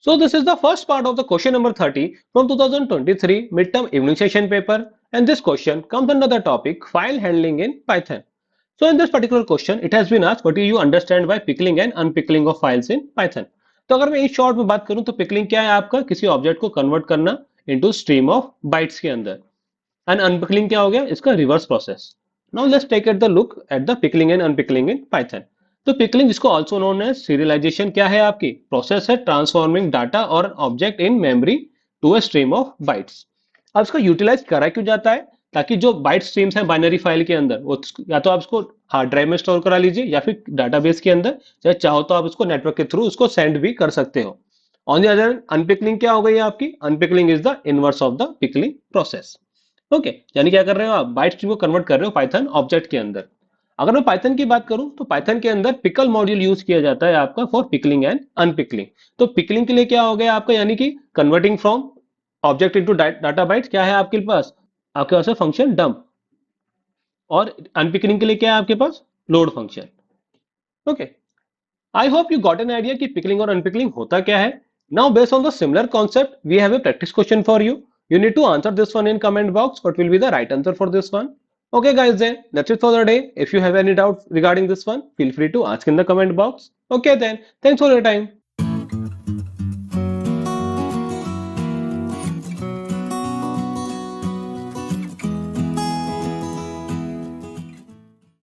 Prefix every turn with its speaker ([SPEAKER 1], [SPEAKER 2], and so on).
[SPEAKER 1] So this is the first part of the question number 30 from 2023 midterm evening session paper, and this question comes under the topic file handling in Python. So in this particular question it has been asked what do you understand by pickling and unpickling of files in Python. तो अगर मैं in short में बात करूं तो pickling क्या है आपका किसी ऑब्जेक्ट को कन्वर्ट करना इनटू स्ट्रीम ऑफ बाइट्स के अंदर, एंड अनपिकलिंग क्या हो गया इसका reverse process. Now let's take at the look at the pickling and unpickling in Python. तो पिकलिंग जिसको आल्सो नोन एज सीरियलाइजेशन क्या है आपकी प्रोसेस है ट्रांसफॉर्मिंग डाटा और object in memory to a stream of bytes. अब इसको utilize करा क्यों जाता है ताकि जो बाइट स्ट्रीम्स हैं बाइनरी फाइल के अंदर वो या तो आप इसको हार्ड ड्राइव में स्टोर करा लीजिए या फिर डाटाबेस के अंदर, चाहे चाहो तो आप इसको नेटवर्क के थ्रू उसको सेंड भी कर सकते हो. ऑन द अदर अनपिकलिंग क्या हो गई आपकी unpickling is the inverse of the pickling process. Okay यानी क्या कर रहे हो आप बाइट स्ट्रीम को कन्वर्ट कर रहे हो पाइथन ऑब्जेक्ट के अंदर. अगर मैं पाइथन की बात करूं तो पाइथन के अंदर पिकल मॉड्यूल यूज किया जाता है आपका फॉर पिकलिंग एंड अनपिकलिंग. तो पिकलिंग के लिए क्या हो गया आपका यानी कि converting from object into data byte क्या है आपके पास है फंक्शन डंप, और अनपिकलिंग के लिए क्या है आपके पास load function. Okay I hope you got an idea कि पिकलिंग और अनपिकलिंग होता क्या है. Now based on the similar concept we have a practice question for you. You need to answer this one in comment box. What will be the right answer for this one? Okay guys, then that's it for the day. If you have any doubts regarding this one, feel free to ask in the comment box. Okay then, thanks for your time.